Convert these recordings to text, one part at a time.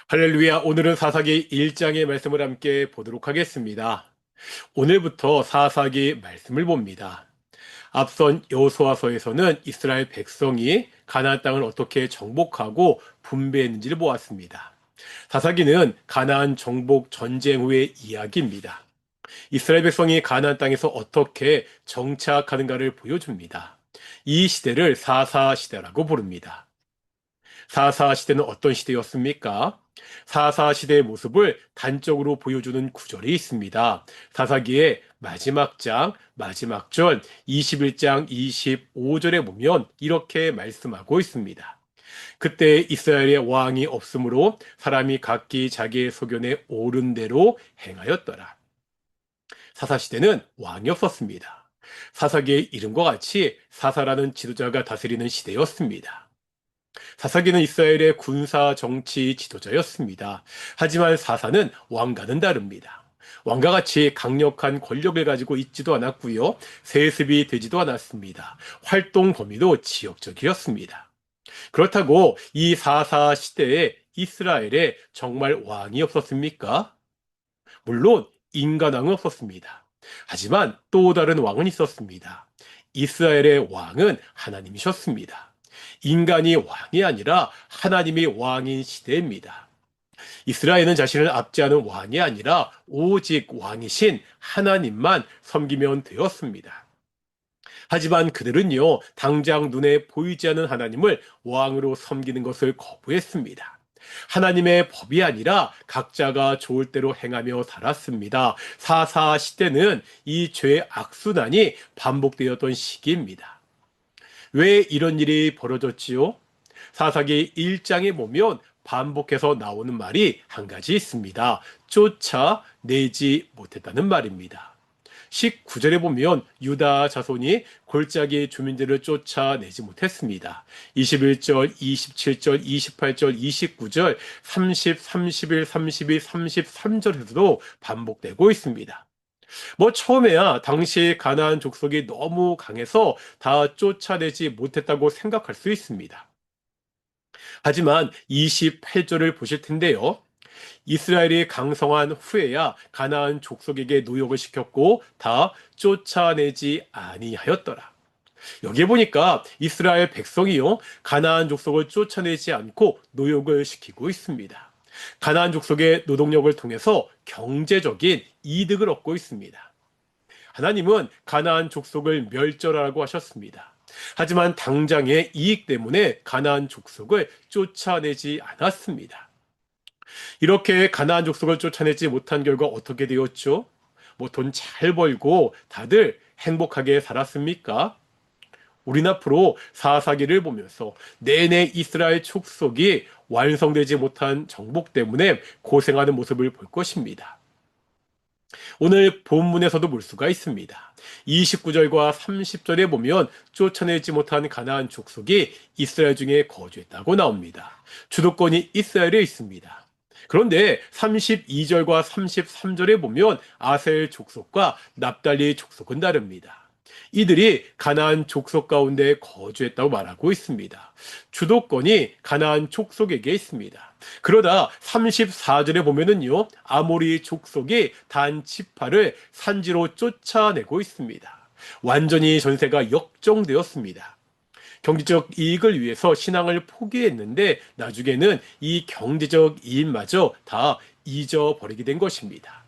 할렐루야, 오늘은 사사기 1장의 말씀을 함께 보도록 하겠습니다. 오늘부터 사사기 말씀을 봅니다. 앞선 여호수아서에서는 이스라엘 백성이 가나안 땅을 어떻게 정복하고 분배했는지를 보았습니다. 사사기는 가나안 정복 전쟁 후의 이야기입니다. 이스라엘 백성이 가나안 땅에서 어떻게 정착하는가를 보여줍니다. 이 시대를 사사 시대라고 부릅니다. 사사 시대는 어떤 시대였습니까? 사사 시대의 모습을 단적으로 보여주는 구절이 있습니다. 사사기의 마지막 장, 마지막 절 21장 25절에 보면 이렇게 말씀하고 있습니다. 그때 이스라엘의 왕이 없으므로 사람이 각기 자기의 소견에 옳은 대로 행하였더라. 사사 시대는 왕이 없었습니다. 사사기의 이름과 같이 사사라는 지도자가 다스리는 시대였습니다. 사사기는 이스라엘의 군사 정치 지도자였습니다. 하지만 사사는 왕과는 다릅니다. 왕과 같이 강력한 권력을 가지고 있지도 않았고요. 세습이 되지도 않았습니다. 활동 범위도 지역적이었습니다. 그렇다고 이 사사 시대에 이스라엘에 정말 왕이 없었습니까? 물론 인간왕은 없었습니다. 하지만 또 다른 왕은 있었습니다. 이스라엘의 왕은 하나님이셨습니다. 인간이 왕이 아니라 하나님이 왕인 시대입니다. 이스라엘은 자신을 압제하는 왕이 아니라 오직 왕이신 하나님만 섬기면 되었습니다. 하지만 그들은요, 당장 눈에 보이지 않는 하나님을 왕으로 섬기는 것을 거부했습니다. 하나님의 법이 아니라 각자가 좋을 대로 행하며 살았습니다. 사사 시대는 이 죄의 악순환이 반복되었던 시기입니다. 왜 이런 일이 벌어졌지요? 사사기 1장에 보면 반복해서 나오는 말이 한 가지 있습니다. 쫓아내지 못했다는 말입니다. 19절에 보면 유다 자손이 골짜기 주민들을 쫓아내지 못했습니다. 21절, 27절, 28절, 29절, 30, 31, 32, 33절에서도 반복되고 있습니다. 처음에야 당시 가나안 족속이 너무 강해서 다 쫓아내지 못했다고 생각할 수 있습니다. 하지만 28절을 보실 텐데요. 이스라엘이 강성한 후에야 가나안 족속에게 노역을 시켰고 다 쫓아내지 아니하였더라. 여기에 보니까 이스라엘 백성이요, 가나안 족속을 쫓아내지 않고 노역을 시키고 있습니다. 가나안 족속의 노동력을 통해서 경제적인 이득을 얻고 있습니다. 하나님은 가나안 족속을 멸절하라고 하셨습니다. 하지만 당장의 이익 때문에 가나안 족속을 쫓아내지 않았습니다. 이렇게 가나안 족속을 쫓아내지 못한 결과 어떻게 되었죠? 돈 잘 벌고 다들 행복하게 살았습니까? 우린 앞으로 사사기를 보면서 내내 이스라엘 족속이 완성되지 못한 정복 때문에 고생하는 모습을 볼 것입니다. 오늘 본문에서도 볼 수가 있습니다. 29절과 30절에 보면 쫓아내지 못한 가나안 족속이 이스라엘 중에 거주했다고 나옵니다. 주도권이 이스라엘에 있습니다. 그런데 32절과 33절에 보면 아셀 족속과 납달리 족속은 다릅니다. 이들이 가나안 족속 가운데 거주했다고 말하고 있습니다. 주도권이 가나안 족속에게 있습니다. 그러다 34절에 보면은요, 아모리 족속이 단 지파를 산지로 쫓아내고 있습니다. 완전히 전세가 역정되었습니다. 경제적 이익을 위해서 신앙을 포기했는데 나중에는 이 경제적 이익마저 다 잊어버리게 된 것입니다.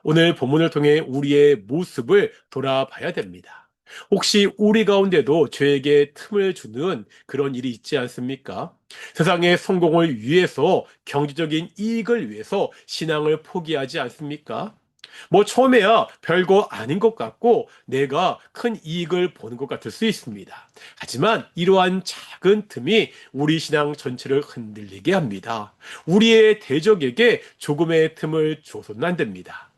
오늘 본문을 통해 우리의 모습을 돌아봐야 됩니다. 혹시 우리 가운데도 죄에게 틈을 주는 그런 일이 있지 않습니까? 세상의 성공을 위해서, 경제적인 이익을 위해서 신앙을 포기하지 않습니까? 처음에야 별거 아닌 것 같고 내가 큰 이익을 보는 것 같을 수 있습니다. 하지만 이러한 작은 틈이 우리 신앙 전체를 흔들리게 합니다. 우리의 대적에게 조금의 틈을 줘서는 안 됩니다.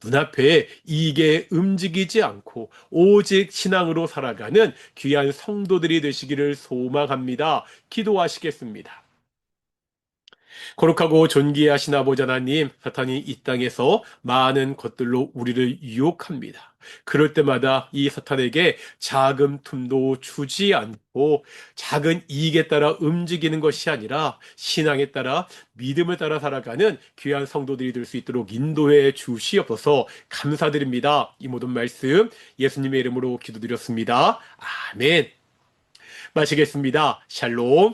눈앞에 이익에 움직이지 않고 오직 신앙으로 살아가는 귀한 성도들이 되시기를 소망합니다. 기도하시겠습니다. 거룩하고 존귀하신 아버지 하나님, 사탄이 이 땅에서 많은 것들로 우리를 유혹합니다. 그럴 때마다 이 사탄에게 작은 틈도 주지 않고 작은 이익에 따라 움직이는 것이 아니라 신앙에 따라 믿음을 따라 살아가는 귀한 성도들이 될 수 있도록 인도해 주시옵소서. 감사드립니다. 이 모든 말씀 예수님의 이름으로 기도드렸습니다. 아멘. 마치겠습니다. 샬롬.